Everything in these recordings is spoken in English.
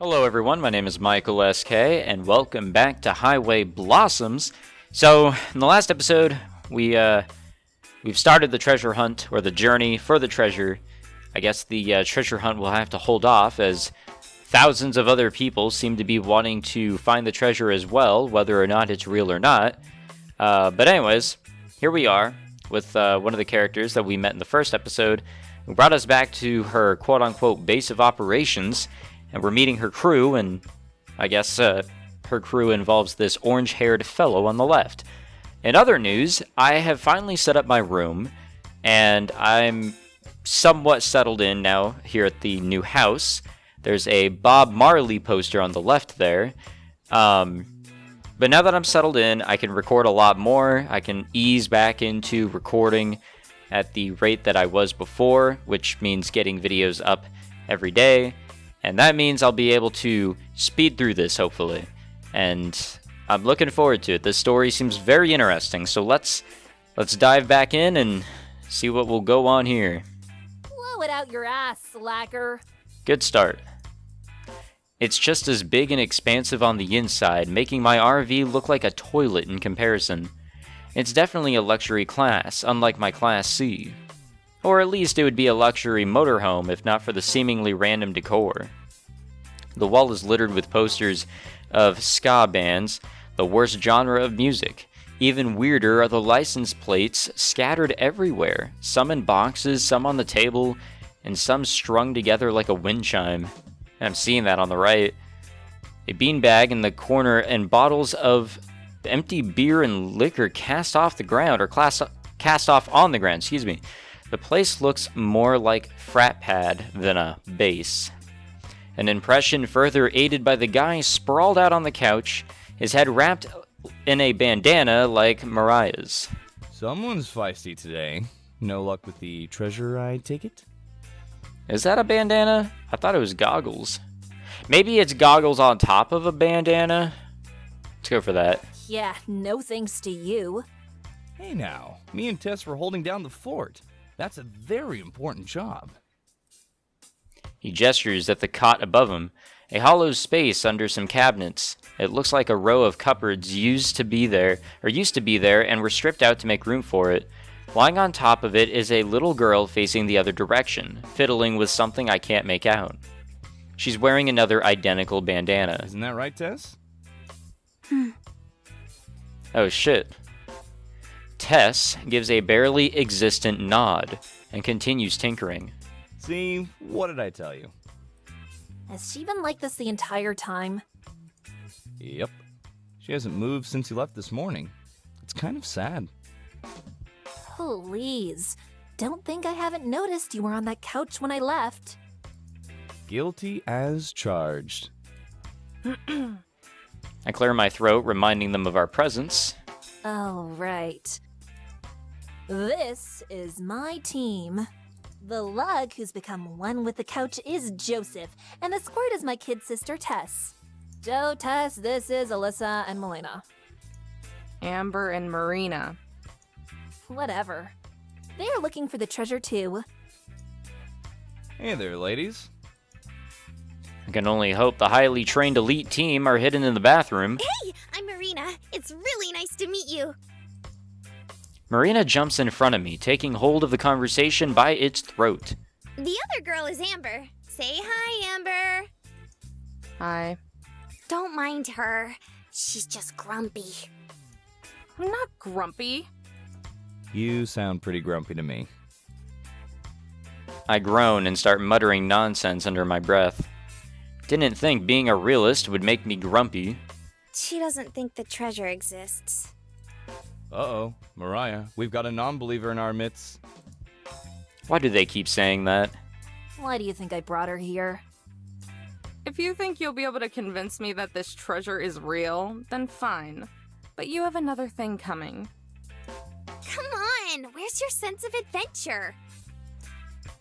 Hello everyone, my name is Michael SK, and welcome back to Highway Blossoms. So, in the last episode, we've started the treasure hunt, or the journey for the treasure. I guess the treasure hunt will have to hold off, as thousands of other people seem to be wanting to find the treasure as well, whether or not it's real or not. But anyways, here we are, with one of the characters that we met in the first episode, who brought us back to her quote-unquote base of operations. And we're meeting her crew, and I guess her crew involves this orange-haired fellow on the left. In other news, I have finally set up my room, and I'm somewhat settled in now here at the new house. There's a Bob Marley poster on the left there. But now that I'm settled in, I can record a lot more. I can ease back into recording at the rate that I was before, which means getting videos up every day. And that means I'll be able to speed through this, hopefully. And I'm looking forward to it. This story seems very interesting, so let's dive back in and see what will go on here. Blow it out your ass, slacker. Good start. It's just as big and expansive on the inside, making my RV look like a toilet in comparison. It's definitely a luxury class, unlike my Class C. Or at least it would be a luxury motorhome if not for the seemingly random decor. The wall is littered with posters of ska bands, the worst genre of music. Even weirder are the license plates scattered everywhere, some in boxes, some on the table, and some strung together like a wind chime. I'm seeing that on the right. A beanbag in the corner and bottles of empty beer and liquor cast off on the ground, excuse me. The place looks more like frat pad than a base. An impression further aided by the guy sprawled out on the couch, his head wrapped in a bandana like Mariah's. Someone's feisty today. No luck with the treasure, I take it? Is that a bandana? I thought it was goggles. Maybe it's goggles on top of a bandana? Let's go for that. Yeah, no thanks to you. Hey now, me and Tess were holding down the fort. That's a very important job. He gestures at the cot above him, a hollow space under some cabinets. It looks like a row of cupboards used to be there, and were stripped out to make room for it. Lying on top of it is a little girl facing the other direction, fiddling with something I can't make out. She's wearing another identical bandana. Isn't that right, Tess? Oh shit. Tess gives a barely existent nod and continues tinkering. See, what did I tell you? Has she been like this the entire time? Yep. She hasn't moved since you left this morning. It's kind of sad. Please. Don't think I haven't noticed you were on that couch when I left. Guilty as charged. I clear my throat, reminding them of our presence. Oh, right. This is my team. The lug who's become one with the couch is Joseph, and the squirt is my kid sister Tess. Joe, Tess, this is Alyssa and Melina. Amber and Marina. Whatever. They are looking for the treasure too. Hey there, ladies. I can only hope the highly trained elite team are hidden in the bathroom. Hey, I'm Marina. It's really nice to meet you. Marina jumps in front of me, taking hold of the conversation by its throat. The other girl is Amber. Say hi, Amber. Hi. Don't mind her. She's just grumpy. I'm not grumpy. You sound pretty grumpy to me. I groan and start muttering nonsense under my breath. Didn't think being a realist would make me grumpy. She doesn't think the treasure exists. Uh-oh, Mariah, we've got a non-believer in our midst. Why do they keep saying that? Why do you think I brought her here? If you think you'll be able to convince me that this treasure is real, then fine. But you have another thing coming. Come on, where's your sense of adventure?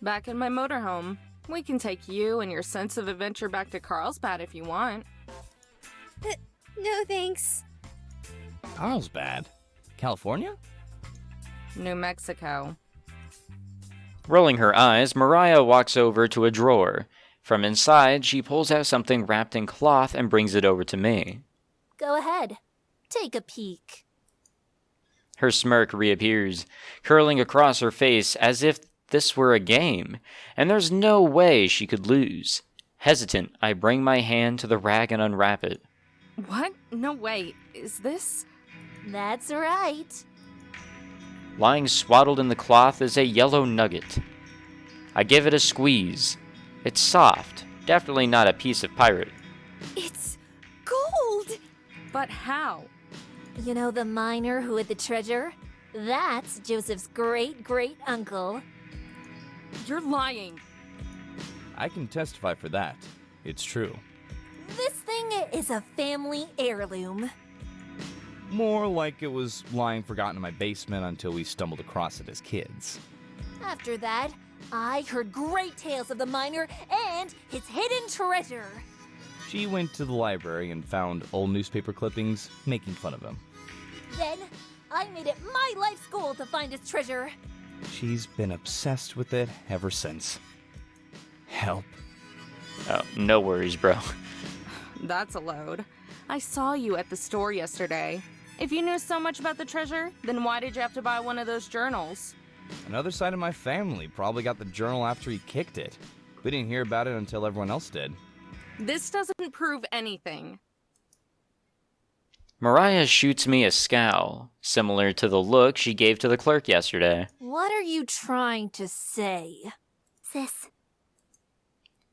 Back in my motorhome. We can take you and your sense of adventure back to Carlsbad if you want. No thanks. Carlsbad? California? New Mexico. Rolling her eyes, Mariah walks over to a drawer, From inside, she pulls out something wrapped in cloth and brings it over to me. Go ahead. Take a peek. Her smirk reappears, curling across her face as if this were a game, and there's no way she could lose. Hesitant, I bring my hand to the rag and unwrap it. What? No, wait. Is this? That's right. Lying swaddled in the cloth is a yellow nugget. I give it a squeeze. It's soft, definitely not a piece of pirate. It's gold! But how? You know the miner who hid the treasure? That's Joseph's great-great-uncle. You're lying. I can testify for that. It's true. This thing is a family heirloom. More like it was lying forgotten in my basement until we stumbled across it as kids. After that, I heard great tales of the miner and his hidden treasure. She went to the library and found old newspaper clippings making fun of him. Then, I made it my life's goal to find his treasure. She's been obsessed with it ever since. Help. Oh, no worries, bro. That's a load. I saw you at the store yesterday. If you knew so much about the treasure, then why did you have to buy one of those journals? Another side of my family probably got the journal after he kicked it. We didn't hear about it until everyone else did. This doesn't prove anything. Mariah shoots me a scowl, similar to the look she gave to the clerk yesterday. What are you trying to say? Sis,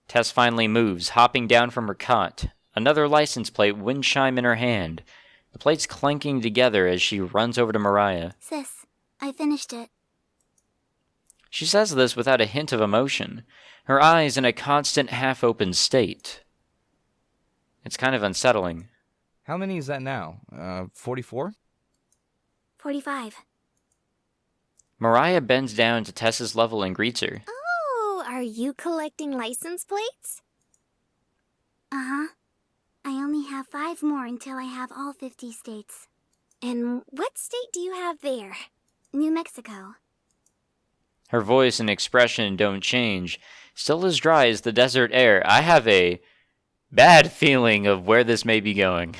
Tess finally moves, hopping down from her cot, another license plate wind chime in her hand, the plates clanking together as she runs over to Mariah. sis, I finished it. She says this without a hint of emotion, her eyes in a constant half-open state. It's kind of unsettling. How many is that now? 44? 45. Mariah bends down to Tess's level and greets her. Oh, are you collecting license plates? Uh-huh. I only have 5 more until I have all 50 states. And what state do you have there? New Mexico. Her voice and expression don't change, still as dry as the desert air. I have a bad feeling of where this may be going.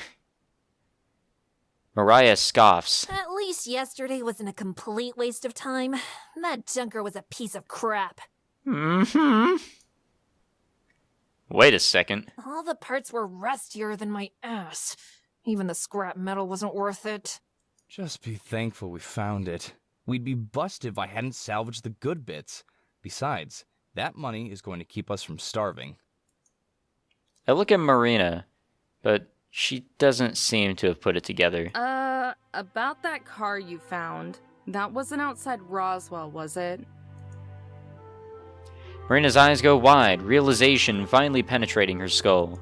Mariah scoffs. At least yesterday wasn't a complete waste of time. That junker was a piece of crap. Mm-hmm. Wait a second. All the parts were rustier than my ass. Even the scrap metal wasn't worth it. Just be thankful we found it. We'd be busted if I hadn't salvaged the good bits. Besides, that money is going to keep us from starving. I look at Marina, but she doesn't seem to have put it together. About that car you found. That wasn't outside Roswell, was it? Marina's eyes go wide, realization finally penetrating her skull.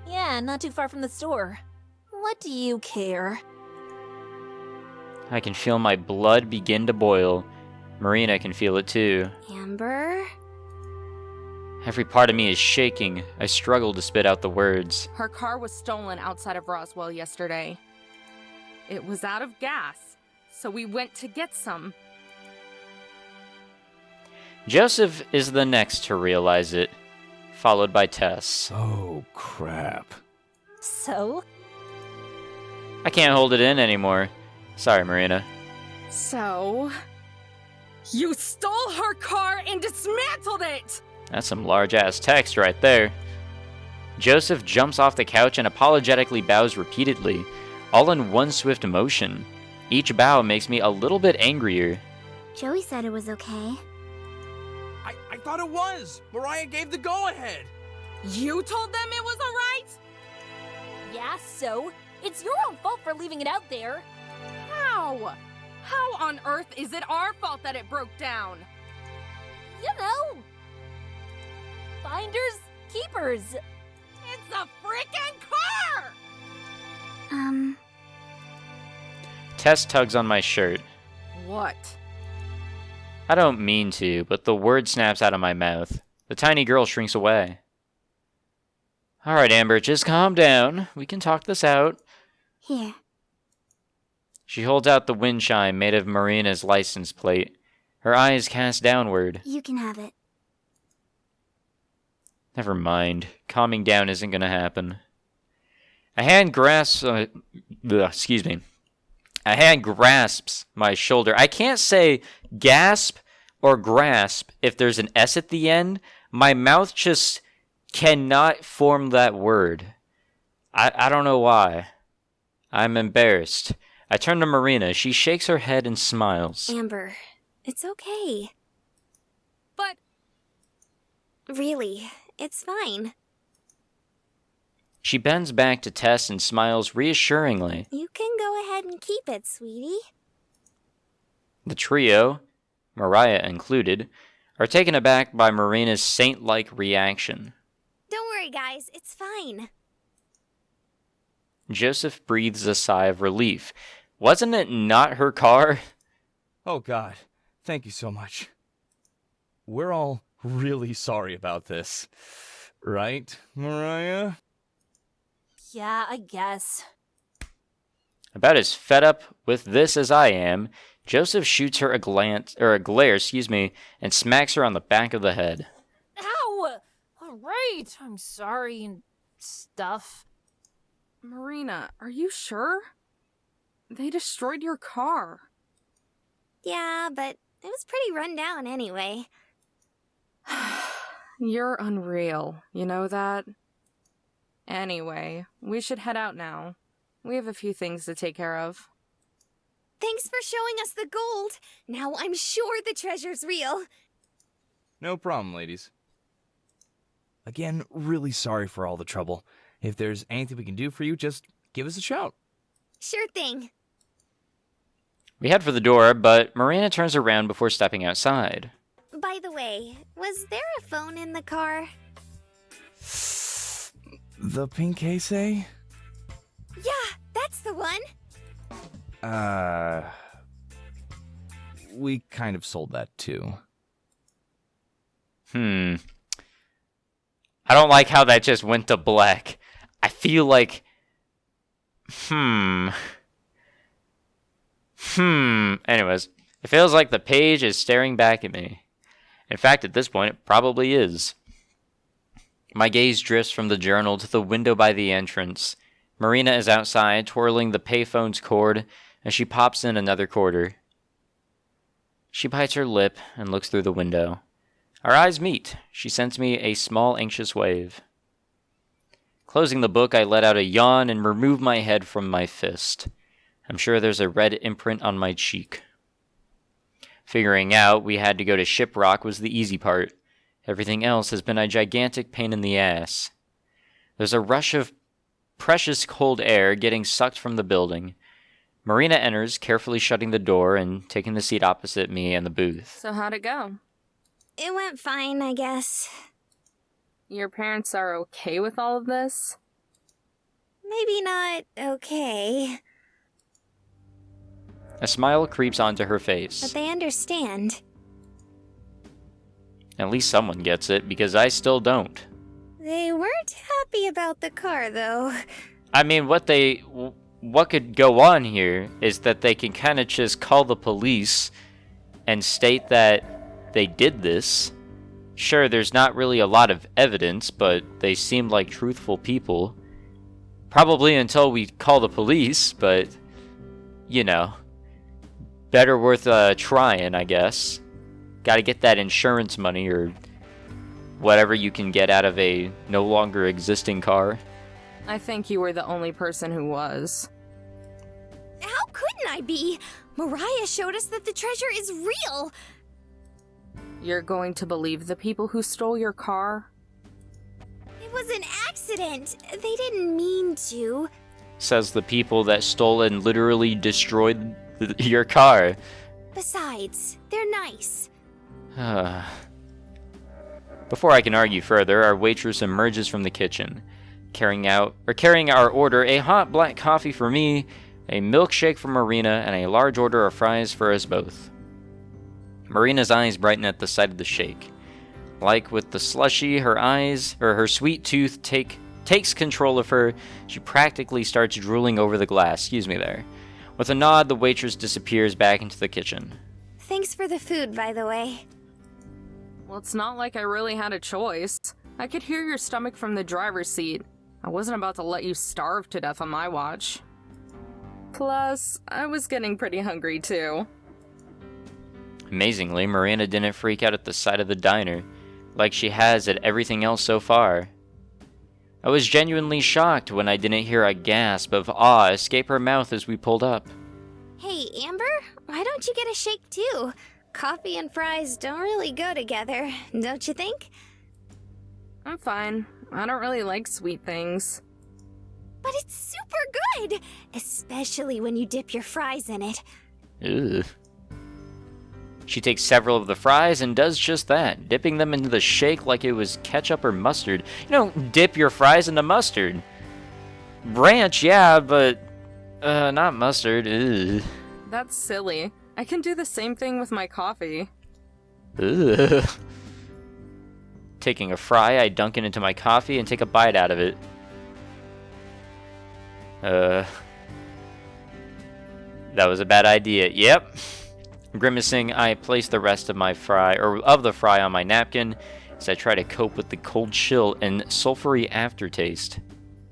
Yeah, not too far from the store. What do you care? I can feel my blood begin to boil. Marina can feel it too. Amber? Every part of me is shaking. I struggle to spit out the words. Her car was stolen outside of Roswell yesterday. It was out of gas, so we went to get some. Joseph is the next to realize it, followed by Tess. Oh, crap. So? I can't hold it in anymore. Sorry, Marina. So... you stole her car and dismantled it! That's some large-ass text right there. Joseph jumps off the couch and apologetically bows repeatedly, all in one swift motion. Each bow makes me a little bit angrier. Joey said it was okay. I thought it was! Mariah gave the go-ahead! You told them it was alright? Yeah, so? It's your own fault for leaving it out there. How? How on earth is it our fault that it broke down? You know. Finders, keepers. It's a freaking car! Tess tugs on my shirt. What? I don't mean to, but the word snaps out of my mouth. The tiny girl shrinks away. Alright, Amber, just calm down. We can talk this out. Here. She holds out the wind chime made of Marina's license plate, her eyes cast downward. You can have it. Never mind. Calming down isn't gonna happen. A hand grasps... excuse me. A hand grasps my shoulder. I can't say gasp or grasp if there's an S at the end. My mouth just cannot form that word. I don't know why. I'm embarrassed. I turn to Marina. She shakes her head and smiles. Amber, it's okay. But Really, it's fine. She bends back to Tess and smiles reassuringly. You can go ahead and keep it, sweetie. The trio, Mariah included, are taken aback by Marina's saint-like reaction. Don't worry, guys, it's fine. Joseph breathes a sigh of relief. Wasn't it not her car? Oh, God. Thank you so much. We're all really sorry about this. Right, Mariah? Yeah, I guess. About as fed up with this as I am, Joseph shoots her a glare, and smacks her on the back of the head. Ow! Alright, I'm sorry and stuff. Marina, are you sure? They destroyed your car. Yeah, but it was pretty run down anyway. You're unreal, you know that? Anyway, we should head out now. We have a few things to take care of. Thanks for showing us the gold. Now I'm sure the treasure's real. No problem, ladies. Again, really sorry for all the trouble. If there's anything we can do for you, just give us a shout. Sure thing. We head for the door, but Marina turns around before stepping outside. By the way, was there a phone in the car? The pink case, eh? Yeah, that's the one. We kind of sold that too. I don't like how that just went to black. I feel like... Anyways, it feels like the page is staring back at me. In fact, at this point, it probably is. My gaze drifts from the journal to the window by the entrance. Marina is outside, twirling the payphone's cord, as she pops in another quarter. She bites her lip and looks through the window. Our eyes meet. She sends me a small, anxious wave. Closing the book, I let out a yawn and remove my head from my fist. I'm sure there's a red imprint on my cheek. Figuring out we had to go to Shiprock was the easy part. Everything else has been a gigantic pain in the ass. There's a rush of precious cold air getting sucked from the building. Marina enters, carefully shutting the door and taking the seat opposite me in the booth. So how'd it go? It went fine, I guess. Your parents are okay with all of this? Maybe not okay, A smile creeps onto her but face. they understand. At least someone gets it, because I still don't. They weren't happy about the car, though. I mean, what could go on here is that they can kind of just call the police and state that they did this. Sure, there's not really a lot of evidence, but they seem like truthful people. Probably until we call the police, but, you know, better worth trying, I guess. Gotta get that insurance money or whatever you can get out of a no longer existing car. I think you were the only person who was. How couldn't I be? Mariah showed us that the treasure is real. You're going to believe the people who stole your car? It was an accident. They didn't mean to. Says the people that stole and literally destroyed your car. Besides, they're nice. Before I can argue further, our waitress emerges from the kitchen, carrying our order, a hot black coffee for me, a milkshake for Marina, and a large order of fries for us both. Marina's eyes brighten at the sight of the shake. Like with the slushy, her sweet tooth takes control of her. She practically starts drooling over the glass. Excuse me there. With a nod, the waitress disappears back into the kitchen. Thanks for the food, by the way. Well, it's not like I really had a choice. I could hear your stomach from the driver's seat. I wasn't about to let you starve to death on my watch. Plus, I was getting pretty hungry too. Amazingly, Marina didn't freak out at the sight of the diner, like she has at everything else so far. I was genuinely shocked when I didn't hear a gasp of awe escape her mouth as we pulled up. Hey, Amber, why don't you get a shake too? Coffee and fries don't really go together, don't you think? I'm fine. I don't really like sweet things. But it's super good! Especially when you dip your fries in it. Ugh. She takes several of the fries and does just that, dipping them into the shake like it was ketchup or mustard. You don't dip your fries into mustard. Ranch, yeah, but not mustard. Ugh. That's silly. I can do the same thing with my coffee. Ugh. Taking a fry, I dunk it into my coffee and take a bite out of it. That was a bad idea. Yep. Grimacing, I place the rest of the fry on my napkin as I try to cope with the cold chill and sulfury aftertaste.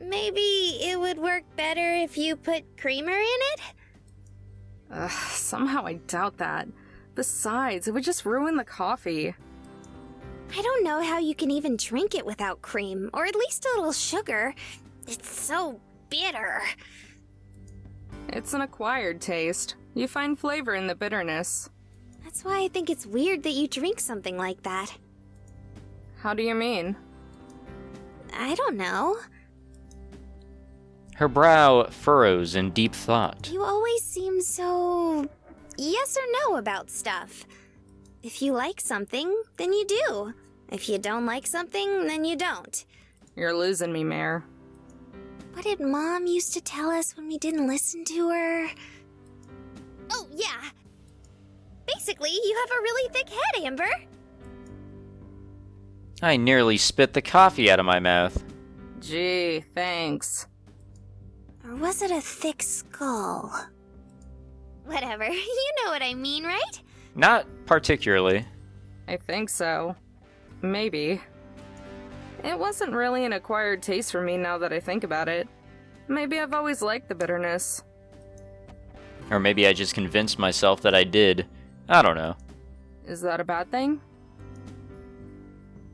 Maybe it would work better if you put creamer in it? Somehow I doubt that. Besides, it would just ruin the coffee. I don't know how you can even drink it without cream, or at least a little sugar. It's so bitter. It's an acquired taste. You find flavor in the bitterness. That's why I think it's weird that you drink something like that. How do you mean? I don't know. Her brow furrows in deep thought. You always seem so yes or no about stuff. If you like something, then you do. If you don't like something, then you don't. You're losing me, Mare. What did Mom used to tell us when we didn't listen to her? Oh, yeah. Basically, you have a really thick head, Amber. I nearly spit the coffee out of my mouth. Gee, thanks. Or was it a thick skull? Whatever, you know what I mean, right? Not particularly. I think so. Maybe. It wasn't really an acquired taste for me now that I think about it. Maybe I've always liked the bitterness. Or maybe I just convinced myself that I did. I don't know. Is that a bad thing?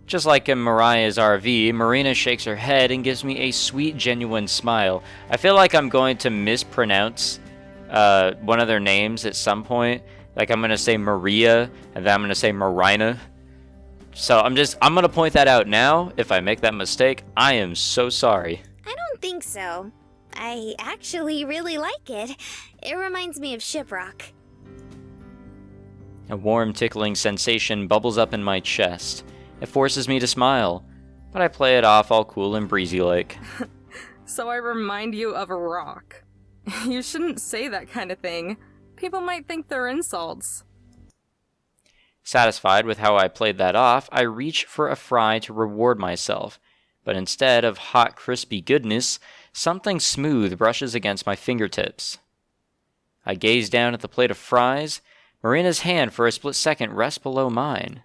Just like in Mariah's RV, Marina shakes her head and gives me a sweet, genuine smile. I feel like I'm going to mispronounce one of their names at some point. Like I'm going to say Maria, and then I'm going to say Marina. So I'm going to point that out now. If I make that mistake, I am so sorry. I don't think so. I actually really like it. It reminds me of Shiprock. A warm, tickling sensation bubbles up in my chest. It forces me to smile, but I play it off all cool and breezy-like. So I remind you of a rock. You shouldn't say that kind of thing. People might think they're insults. Satisfied with how I played that off, I reach for a fry to reward myself, but instead of hot, crispy goodness, something smooth brushes against my fingertips. I gaze down at the plate of fries. Marina's hand for a split second rests below mine.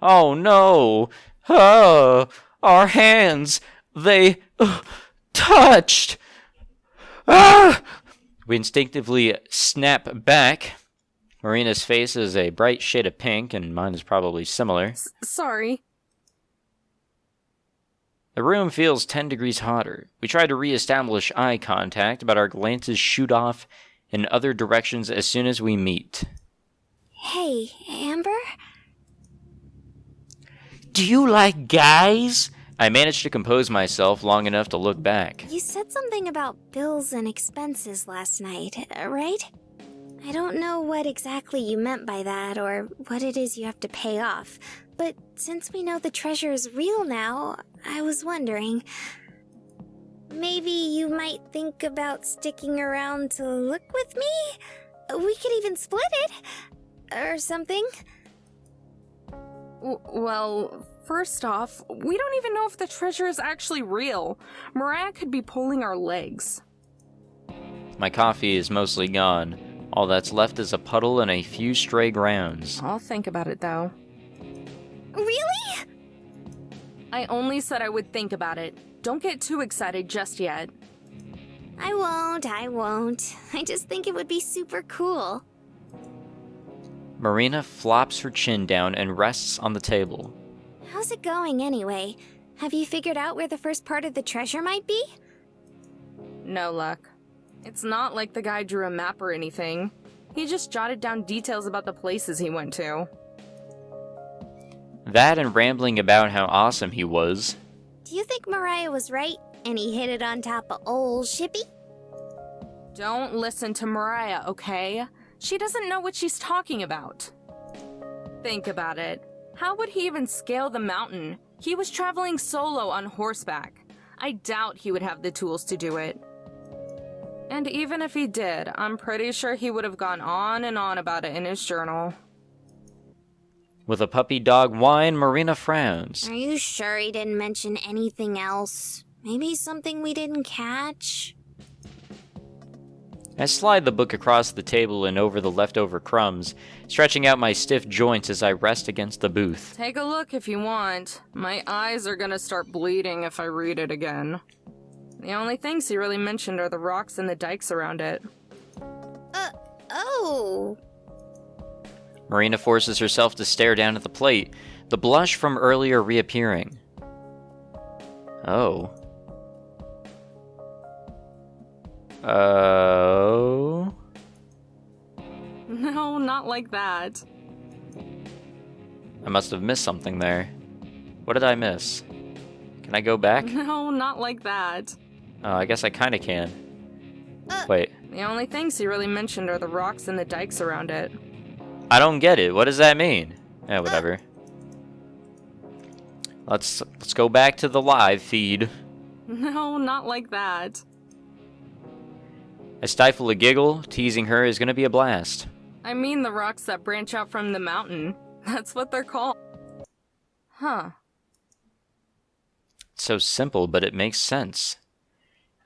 Oh no! Oh, our hands! They touched! Ah! We instinctively snap back. Marina's face is a bright shade of pink, and mine is probably similar. Sorry. The room feels 10 degrees hotter. We try to re-establish eye contact, but our glances shoot off in other directions as soon as we meet. Hey, Amber? Do you like guys? I managed to compose myself long enough to look back. You said something about bills and expenses last night, right? I don't know what exactly you meant by that or what it is you have to pay off, but since we know the treasure is real now, I was wondering, maybe you might think about sticking around to look with me? We could even split it, or something. Well, first off, we don't even know if the treasure is actually real. Mariah could be pulling our legs. My coffee is mostly gone. All that's left is a puddle and a few stray grounds. I'll think about it, though. Really? I only said I would think about it. Don't get too excited just yet. I won't. I just think it would be super cool. Marina flops her chin down and rests on the table. How's it going anyway? Have you figured out where the first part of the treasure might be? No luck. It's not like the guy drew a map or anything. He just jotted down details about the places he went to. That and rambling about how awesome he was. Do you think Mariah was right and he hit it on top of old Shippy? Don't listen to Mariah, okay? She doesn't know what she's talking about. Think about it. How would he even scale the mountain? He was traveling solo on horseback. I doubt he would have the tools to do it. And even if he did, I'm pretty sure he would have gone on and on about it in his journal. With a puppy dog whine, Marina frowns. Are you sure he didn't mention anything else? Maybe something we didn't catch? I slide the book across the table and over the leftover crumbs, stretching out my stiff joints as I rest against the booth. Take a look if you want. My eyes are gonna start bleeding if I read it again. The only things he really mentioned are the rocks and the dikes around it. Oh. Marina forces herself to stare down at the plate, the blush from earlier reappearing. Oh. Oh? No, not like that. I must have missed something there. What did I miss? Can I go back? No, not like that. Oh, I guess I kinda can. Wait, The only things he really mentioned are the rocks and the dikes around it. I don't get it. What does that mean? Eh, whatever. Let's go back to the live feed. No, not like that. I stifle a giggle. Teasing her is gonna be a blast. I mean the rocks that branch out from the mountain. That's what they're called. Huh. It's so simple, but it makes sense.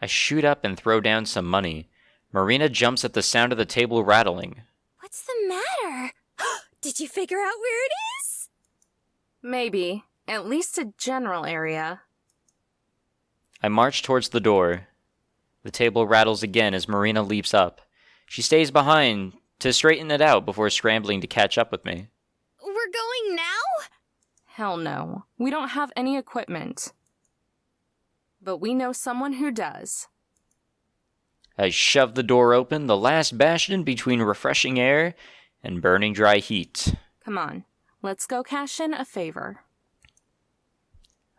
I shoot up and throw down some money. Marina jumps at the sound of the table rattling. What's the matter? Did you figure out where it is? Maybe. At least a general area. I march towards the door. The table rattles again as Marina leaps up. She stays behind to straighten it out before scrambling to catch up with me. We're going now? Hell no. We don't have any equipment. But we know someone who does. I shove the door open, the last bastion between refreshing air and burning dry heat. Come on. Let's go cash in a favor.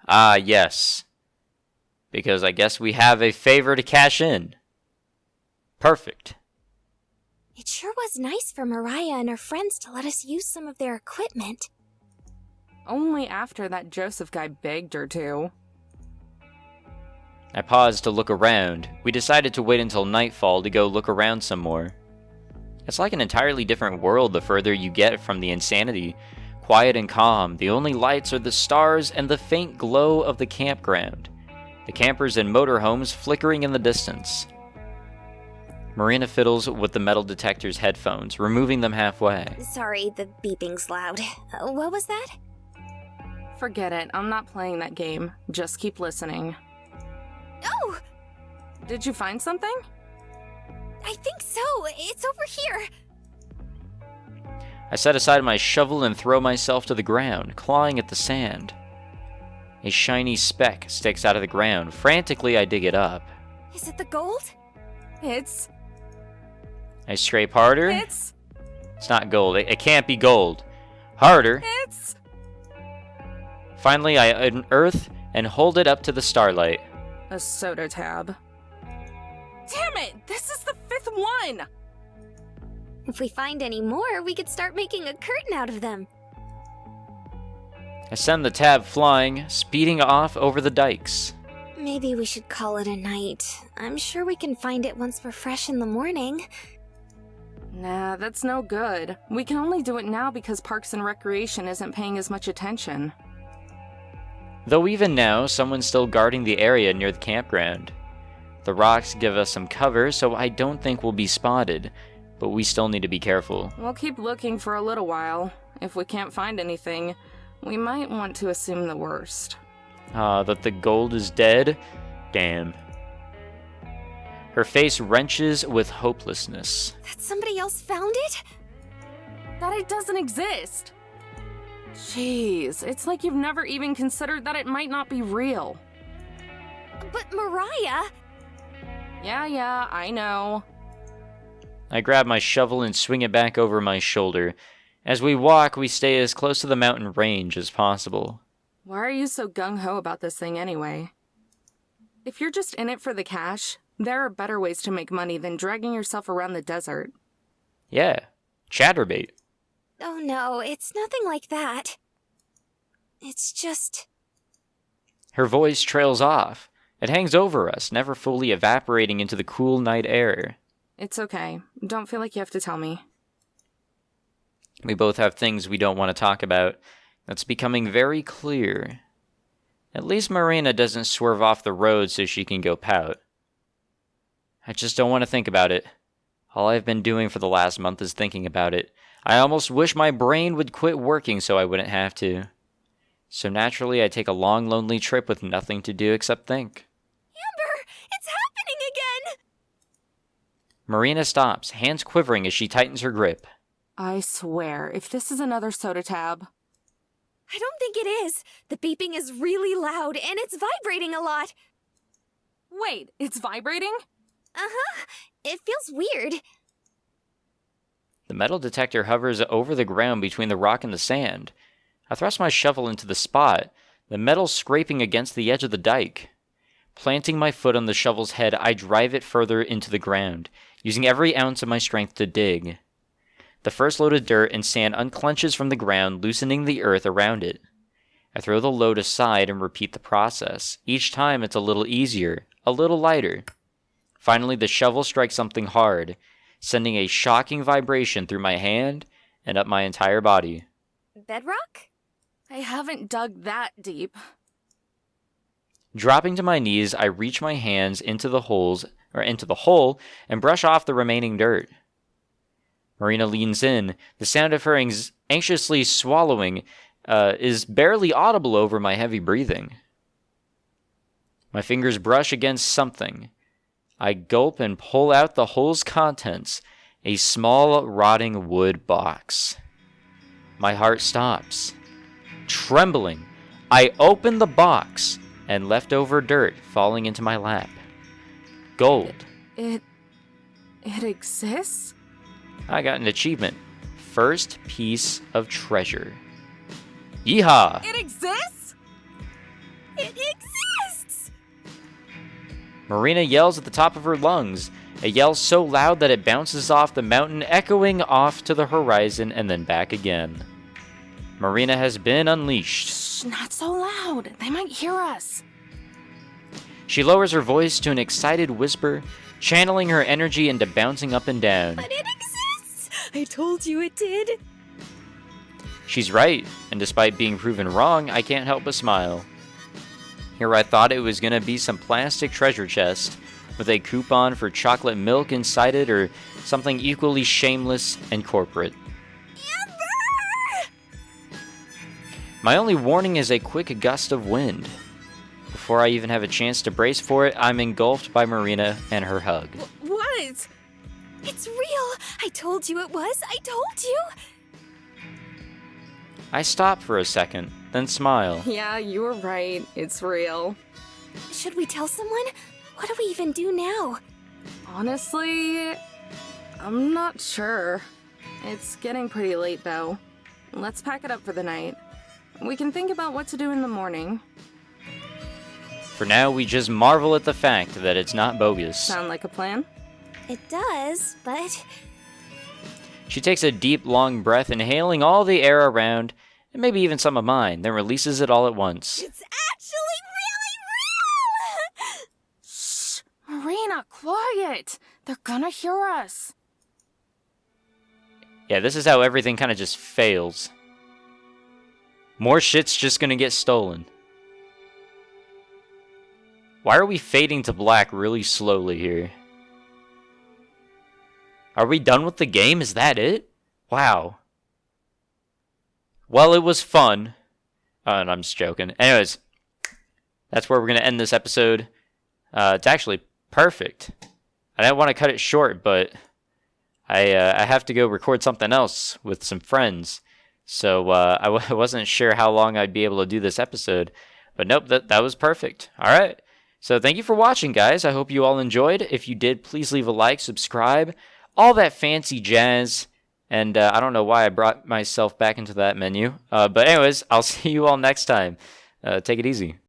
Ah, yes. Because I guess we have a favor to cash in. Perfect. It sure was nice for Mariah and her friends to let us use some of their equipment. Only after that Joseph guy begged her to. I paused to look around. We decided to wait until nightfall to go look around some more. It's like an entirely different world the further you get from the insanity. Quiet and calm, the only lights are the stars and the faint glow of the campground. The campers and motorhomes flickering in the distance. Marina fiddles with the metal detector's headphones, removing them halfway. Sorry, the beeping's loud. What was that? Forget it. I'm not playing that game. Just keep listening. Oh! Did you find something? I think so. It's over here. I set aside my shovel and throw myself to the ground, clawing at the sand. A shiny speck sticks out of the ground. Frantically, I dig it up. Is it the gold? It's I scrape harder. It's not gold. It can't be gold. Harder. Finally, I unearth and hold it up to the starlight. a soda tab. Damn it! This is the 5th one! If we find any more, we could start making a curtain out of them. I send the tab flying, speeding off over the dikes. Maybe we should call it a night. I'm sure we can find it once we're fresh in the morning. Nah, that's no good. We can only do it now because Parks and Recreation isn't paying as much attention. Though even now, someone's still guarding the area near the campground. The rocks give us some cover, so I don't think we'll be spotted, but we still need to be careful. We'll keep looking for a little while. If we can't find anything, we might want to assume the worst. That the gold is dead? Damn. Her face wrenches with hopelessness. That somebody else found it? That it doesn't exist. Jeez, it's like you've never even considered that it might not be real. But Mariah... Yeah, I know. I grab my shovel and swing it back over my shoulder. As we walk, we stay as close to the mountain range as possible. Why are you so gung-ho about this thing anyway? If you're just in it for the cash, there are better ways to make money than dragging yourself around the desert. Yeah, chatterbait. Oh no, it's nothing like that. It's just... Her voice trails off. It hangs over us, never fully evaporating into the cool night air. It's okay. Don't feel like you have to tell me. We both have things we don't want to talk about. That's becoming very clear. At least Marina doesn't swerve off the road so she can go pout. I just don't want to think about it. All I've been doing for the last month is thinking about it. I almost wish my brain would quit working so I wouldn't have to. So naturally, I take a long, lonely trip with nothing to do except think. Amber, it's happening again! Marina stops, hands quivering as she tightens her grip. I swear, if this is another soda tab... I don't think it is. The beeping is really loud, and it's vibrating a lot. Wait, it's vibrating? Uh-huh. It feels weird. The metal detector hovers over the ground between the rock and the sand. I thrust my shovel into the spot, the metal scraping against the edge of the dike. Planting my foot on the shovel's head, I drive it further into the ground, using every ounce of my strength to dig. The first load of dirt and sand unclenches from the ground, loosening the earth around it. I throw the load aside and repeat the process. Each time it's a little easier, a little lighter. Finally, the shovel strikes something hard, sending a shocking vibration through my hand and up my entire body. Bedrock? I haven't dug that deep. Dropping to my knees, I reach my hands into the hole and brush off the remaining dirt. Marina leans in. The sound of her anxiously swallowing is barely audible over my heavy breathing. My fingers brush against something. I gulp and pull out the hole's contents, a small, rotting wood box. My heart stops. Trembling, I open the box and leftover dirt falling into my lap. Gold. It exists? I got an achievement. First piece of treasure. Yeehaw! It exists? It exists! Marina yells at the top of her lungs, a yell so loud that it bounces off the mountain, echoing off to the horizon and then back again. Marina has been unleashed. Shh, not so loud. They might hear us. She lowers her voice to an excited whisper, channeling her energy into bouncing up and down. But it exists! I told you it did. She's right, and despite being proven wrong, I can't help but smile. Here I thought it was gonna be some plastic treasure chest, with a coupon for chocolate milk inside it or something equally shameless and corporate. Amber! My only warning is a quick gust of wind. Before I even have a chance to brace for it, I'm engulfed by Marina and her hug. What? It's real! I told you it was! I told you! I stop for a second, then smile. Yeah, you were right. It's real. Should we tell someone? What do we even do now? Honestly, I'm not sure. It's getting pretty late, though. Let's pack it up for the night. We can think about what to do in the morning. For now, we just marvel at the fact that it's not bogus. Sound like a plan? It does, but... She takes a deep, long breath, inhaling all the air around, and maybe even some of mine, then releases it all at once. It's actually really real! Shh! Marina, quiet! They're gonna hear us. Yeah, this is how everything kind of just fails. More shit's just gonna get stolen. Why are we fading to black really slowly here? Are we done with the game? Is that it? Wow. Well, it was fun. And I'm just joking. Anyways, that's where we're going to end this episode. It's actually perfect. I didn't want to cut it short, but I have to go record something else with some friends. So I wasn't sure how long I'd be able to do this episode. But nope, that was perfect. All right. So thank you for watching, guys. I hope you all enjoyed. If you did, please leave a like, subscribe, all that fancy jazz. And I don't know why I brought myself back into that menu. But anyways, I'll see you all next time. Take it easy.